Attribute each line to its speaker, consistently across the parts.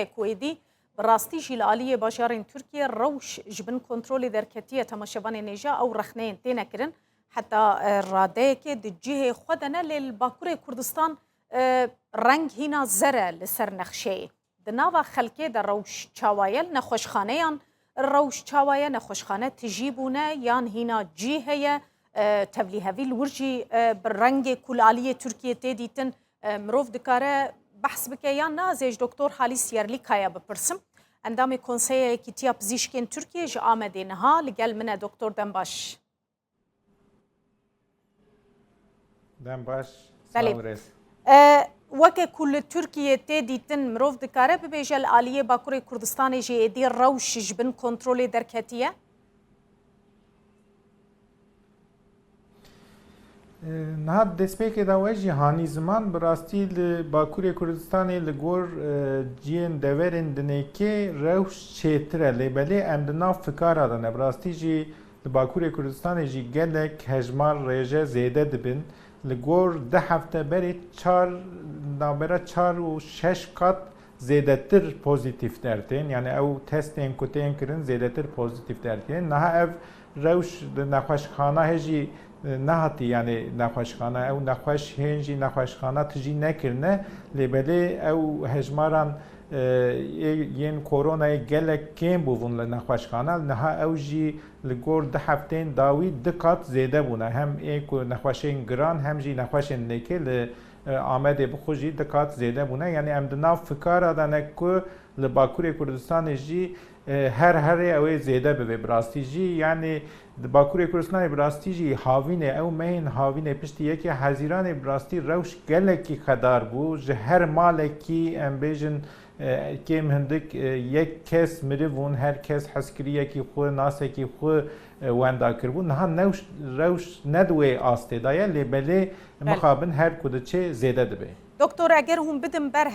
Speaker 1: کویدی براستی جیلالی باشارین ترکیه روش جبن کنترل درکتیه تماشاوان نجا او رخنه تینه کرن حتی راده که دجیه خودنه للباکور کردستان رنگ هینا زره لسر نخشه دناوا خلکه در روش چاوایل نخوشخانه روش چاوایل نخوشخانه تجیبونه یان هینا جیه تبلیه ویل ورجی برنگ کلالی ترکیه تیدیتن مروف دکاره بحث بکه یا نازش دکتر حالیس یرلی کایا بپرسم اندام کنسیه کتیا پزیشکین ترکیه جا آمده نها لگل منه دکتر دنباش
Speaker 2: سلام رئیس
Speaker 1: وکه کل ترکیه تیدیتن مروف دکاره ببیجل آلیه باکور کردستان جی دی روش جبن کنترل درکتیه
Speaker 2: نهاد دسپیک داوی جهانی زمان براستی باکور کردستان لگور جین دورن دنیکی روش چتره لیبلی امدنا فکر آدنه براستی جی باکور کردستان جی گلک هجمار ریجه زیده دبن لگور ده هفته بری نابرا 4 و 6 قط زیده تر پوزیتیف دارتین یعنی او تستین کتین کرن زیده تر پوزیتیف دارتین نه اف روش نخوشخانه هجی نهاتی یعنی نخوشخانه او نخوش هنجی نخوشخانه تجی نکرنه لیبلی او هجماران ین کرونا گلک کم بودن لنخوشخانه نه او جی لگور ده هفتین داوی دقت زیده بونه هم ایکو نخوشین گران هم جی نخوشین نکل آمده بخوجی دقت زیده بونه یعنی امدنا فکر آدانه که لباکور کردستان جی هر اوی زیده به براستی جی یعنی باکور کردستان براستی جی هاوینه او مهین هاوینه پشتی یکی حزیران براستی روش گلکی خدار بو هر مالکی ام بیجن کم هندک یک کس مروون هر کس حسکریه کی خو ناسه کی خو وندا کربو نه روش ندوی آسته دایه لیبلی مخابن هر کده چه زیده دبه
Speaker 1: دکتر اگر هم بدم بر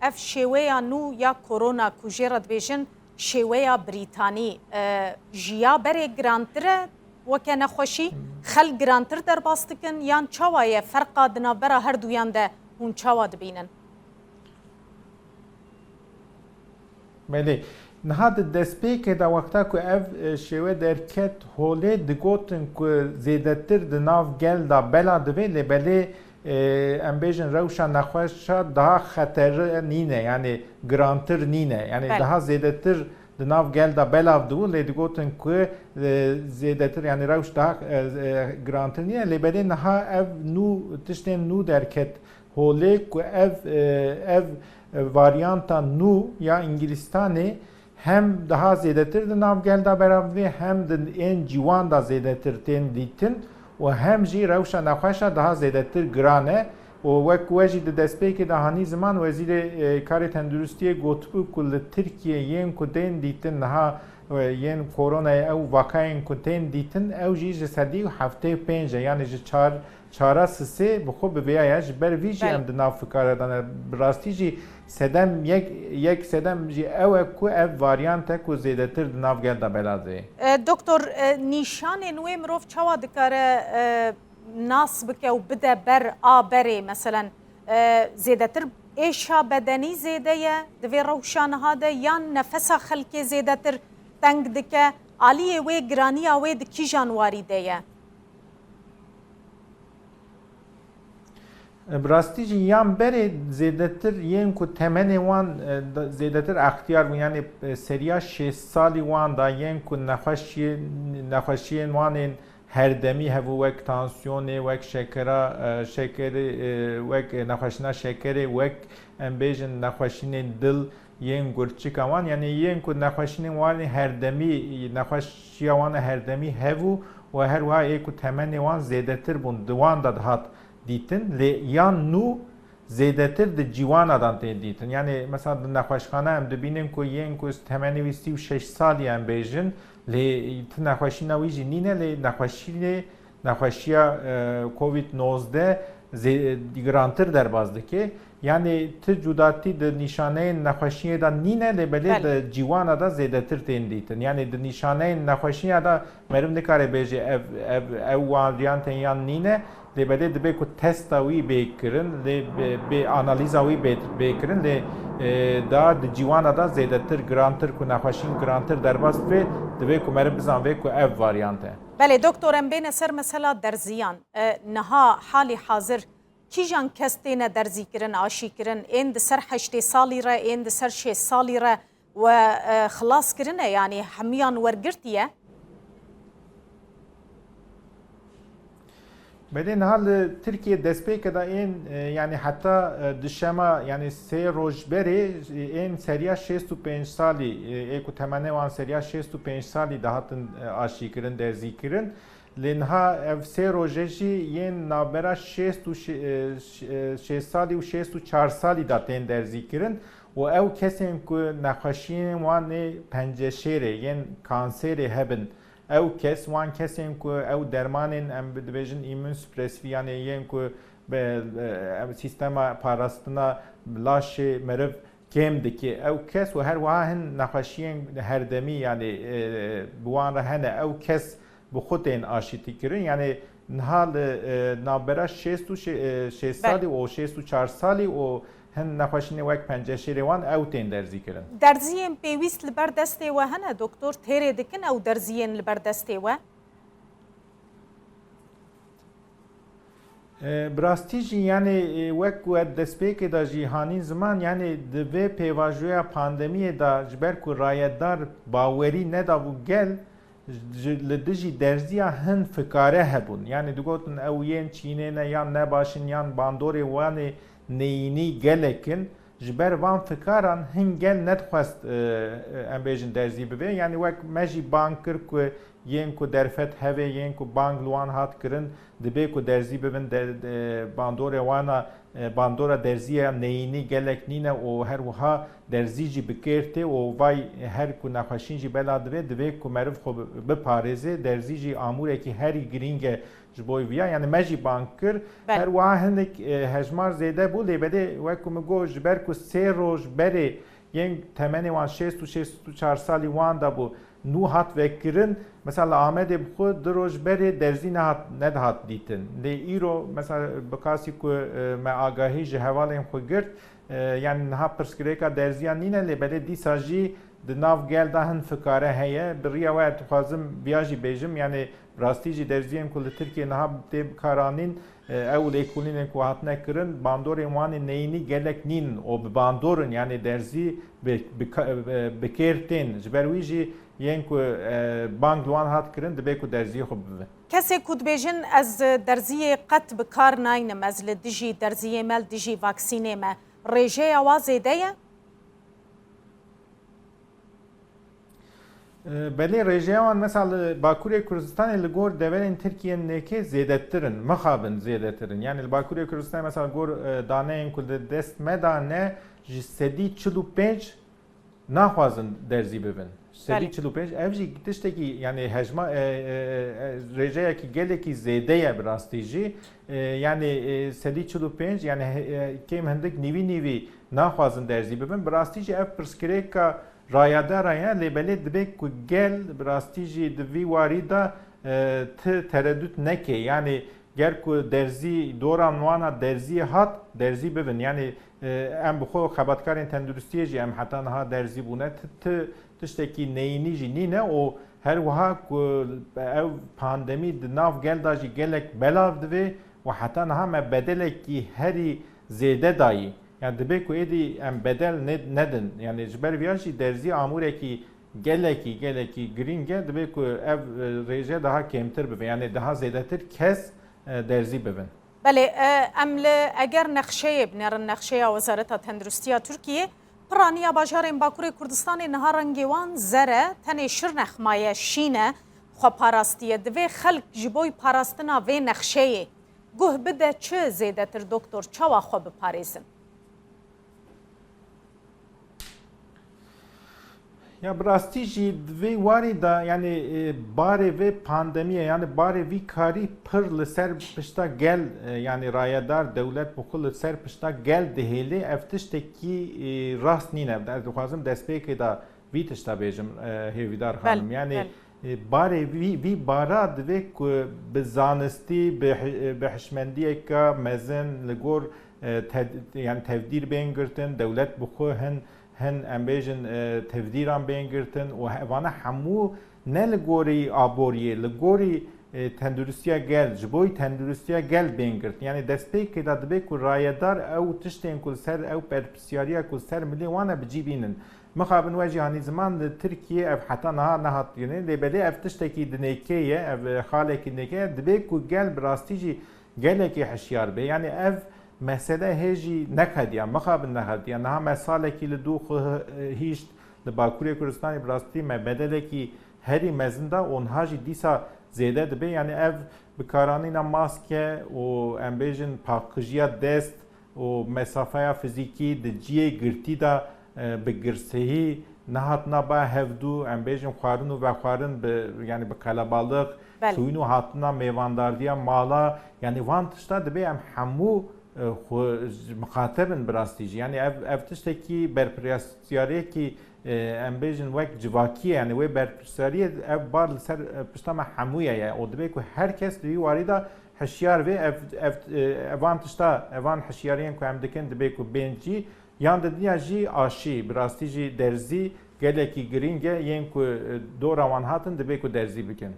Speaker 1: اف شویا نو یا کرونا کجرد بیشن شویا بریتانی جیا بره گرانتره وکه نخوشی خل گرانتر در باستکن یان چاوایه فرقا دنا برا هر دویان ده هون چاوا دبینن
Speaker 2: بله نهاد دسپیک دا وقتا که اف شوه درکت هوله دگوتن که زیده تر دناف گل دا بلا دوی لبله امبیجن روشان نخوشا daha خطر نینه یعنی گرانتر نینه یعنی daha زیده تر دناف گل دا بلاف دو لیدی گوتن که زیده تر یعنی روش daha گرانتر نینه لبله نها اف نو تشتین نو درکت هوله که اف واریانتا نو یا انگلیستانی hem daha zedetir de nav gelda beraber hem de en civan da zedetir ten ditin و هم جی روشا نخوشا daha zedetir grane و وک وجی de despeki de hani zaman vezir kare tendürüstiye gotku kul Türkiye yen kuden ditin ha yen korona ev vakayen kuden ditin ev jî ji sedî hafte pênce yani ji çara sisi bu xwe bibêya ji ber vî jî em di nav fikaradan birastî jî sedem yek sedem jî ew e ku ev varyant e ku zêdetir di nav gel da beladê.
Speaker 1: دکتر نیشانên wê mirov çawa dikare nas bike û bide ber a berê mesela zêdetir êşa bedenî zêde ye divê rewşaniha de yan nefesa xelkê zêdetir teng dike aliyê wê giraniya wê di kîjan warî de ye
Speaker 2: براستی جی یان بره زیدتر ین کو تمنی وان زیدتر اختیار بو یعنی سریا 6 سالی وان دا ین کو نخوشی وان هر دمی هفو وک تانسیون وک شکر وک نخوشنا شکر وک امبیجن نخوشین دل ین گرچی کمان یعنی ین کو نخوشین وان هر دمی نخوشی وان هر دمی هفو و هر وها ای کو تمنی وان زیدتر بون دوان داد هات دیتن لی یان نو زیدتر د جوان آدم دیتن یعنی مثلا د نخوشخانه هم دبینیم که یین که تمنی ویستی و 6 سالی هم بیجن لی نخوشی نویجی نینه لی نخوشی کووید 19 گرانتر در بازده که yani ti cudaتی de nişaneyên nexweşiyê da nîne lêbelê de cîwana da zêdetir tên dîtin. Yani di nişaneyên nexweşiya da meriv nikare bêje ev wariyan tên yan nîne lêbelê dibe ku testa wî bêkirin bê analîza wî bêkirin lê da di cîwana da zêdetir girantir ku nexweşiyên girantir derbas ve dibe ku meriv bizanve ku ev varyant e.
Speaker 1: Belê doktor em bêne ser mesela derziyan niha halî hazir kîjan kes têne derzîkirin aşîkirin ên di ser 8 salî re ên di ser 6 salî re we xilas kirine yani hemiyan wergirtiye.
Speaker 2: Belê niha li Tirkiye destpêke da ên yani heta dişema yani sê roj berê ên seriya 65 salî ê ku temenê wan seriya 65 salî dahatin aşîkirin derzîkirin. Lê niha ev sê rojê jî yên navbera 6 salî û 64 salî da tên derzîkirin û ew kesên ku nexweşiyên wan ê penceşêrê yên kanserê hebin ew kes wan kesên ku ew dermanên em dibêjin îmmûnsupresîv yani yên ku sîstema parastina laşê meriv kêm dike ew kes û her wiha hin nexweşiyên herdemî yani bi wan re hene ew kes bi xwe tên aşîtî kirin yani niha li navbera 6 salî û 64 salî û hin nexweşînê wek penceşêrê wan ew tên derzî kirin.
Speaker 1: Derziyên pêwîst li ber destê we hene doktor têrê dikin ew derziyên li ber destê we?
Speaker 2: Bi rastî jî yani wek ku destpêkê da jîhanî ziman yani di vê pêvajoya pandemiyê da ji ber ku rayedar bawerî nedabû gel li dijî derziya hin fikare hebûn yani digotin ew yên Çînê ne yan nebaşin yan bandorê wanê neyînî gelekin ji ber van fikaran hin gel nedixwest em bêjin derzî bibe yani wek me jî bang kir ku yên ku derfet hevê yên ku bang li wan hat kirin dibe ku derzî bibin bandorê wana bandora derziya neyînî gelek nîne û her wiha derzî jî bikêrtê û vay her ku nexweşîn jî bela divê ku meriv xwe biparêze derzî jî amûrekî herî girîng e ji bo vîya yani me jî bang kir her wiha hinek hejmar zêde bû lêbelê wek ku min got ji ber ku sê roj berê yên temenê wan 64 salî wan da bû nû hat vekirin mesela Amedê bi xwe di roj berê derzî nedihat dîtin lê îro mesela bi kasî ku me agahî ji hevalên xwe girt yani niha pirsgirêka derziyan nîne lêbelê dîsa jî di nav gel da hin fikare heye bi rêya we dixwazim viya jî bêjim yani rastî jî derziyên ku li Tirkiye niha tê bikaranîn ew lêkolînên ku hatine kirin bandorên wanê neyînî gelek nîn û bi bandorin yani derzî bikêr tên ji ber wî jî yên ku bang li wan hat kirin dibe ku derziyê xwe bibe.
Speaker 1: Kesê ku dibêjin ez derziyê qet bi kar naynim ez li dijî derziyê me li dijî vaksînê me rêjeya wa zêde ye?
Speaker 2: Belê rêjeya wan mesela li Bakurê Kurdistanê li gor deverên Tirkiyeyên nêkê zêdettirin mixabin zêdettirin yani li Bakurê Kurdistanê mesela gor daneyên ku li dest me dane ji sedî 45 naxwazin derzî bibin. Sedî 45 ev jî tiştekî yani hejma rêjeyekî gelekî zêde ye bi rastî jî yani sedî 45 yani kêm hindik nîvî naxwazin derzî bibin bi rastî jî ev pirsgirêka rayadara ye lêbelê dibe ku gel bi rastî jî di vî warî da ti tereddüt neke yani ger ku derzî doran wana derzî hat derzî bibin yani em bi xwe xebatkarên tenduristiyê jî em heta niha derzî bûne tiştekî neyînî jî nîne û her wiha ku ev pandemî di nav gel da jî gelek belav divê û heta niha me bedelekî herî zêde dayî yani dibe ku êdî em bedel nedin yani ji ber vîya jî derzî amûrekî gelekî girîng e dibe ku ev rêje daha kêmtir bibe yani daha zêdetir kes derzî bibin.
Speaker 1: Belê em li eger nexşeyê binerin nexşeya Wezareta Tendurustiya Tirkiye piraniya bajarên Bakurê Kurdistanê niha rengê wan zere tenê şir nexmaye şîne xwe parastiye divê xelk ji bo parastina vê nexşeyê guh bide çi zêdetir doktor çawa xwe biparêzin?
Speaker 2: Ya براستی جی دوی واری دا یعنی باره و پاندمیه یعنی باره وی کاری پر لسر پشتا گل یعنی رایدار دولت بکل لسر پشتا گل دهیلی افتشتکی راست نینه در خوازم دست که دا وی تشتا بیجم هیویدار خانم یعنی باره وی بارا دوی که بزانستی به حشمندیه که مزن لگور یعنی تفدیر بینگرتن دولت بخو هن امبیجن تفدیران بینگرتن و وانا همو نه لگوری آبوریه لگوری تندرستیا گل جبوی تندرستیا گل بینگرتن یعنی دست پی که دادبه که رایدار او تشتین کل سر او پرپسیاریا کل سر ملی وانا بجیبینن مخابن واجی هانی زمان ترکیه اف حتی نهات یعنی لبلی اف تشتکی دنیکیه اف خالکی دنیکیه دبه که گل براستیجی گلکی حشیار به یعنی اف مسئله هیچی نکردیم مخابن نکردیم نه مسئله کی لدوخ هیچ لباکوری کردستانی براستی مبادله کی هری مزنده اونها جی دیسا زیاده دبی یعنی اف بکارانی نماسکه و امبیجن پاکجیا دست و مسافه فیزیکی دجیه گرتی دا بگرسهی نهات نبا هفدو امبیجن خوارن و خوارن یعنی به کلابالق سوینو هاتنا میوانداردیا مالا یعنی وان تشتا دبی ام همو مخاطبن براستیجی یعنی اف تشتکی برپرسیاری کی امبیجن وقت جواکیه یعنی وی برپرسیاری اف بار لسر پشتما حمویه یعنی او دبی که هر کس دوی واریدا حشیار وی اوان تشتا اوان حشیارین که هم دکن دبی که بینجی یان دنیا جی آشی براستیجی درزی گلکی گرینگه ین که دور آوان هاتن دبی که درزی بکن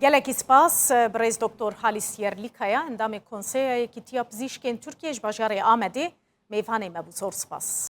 Speaker 1: gelekî spas birêz Doktor Halis Yerlîkaya endamê konseya Yekîtiya Pizîşkên Tirkiyê ji bajarê Amedê mêvanê me bû zor spas.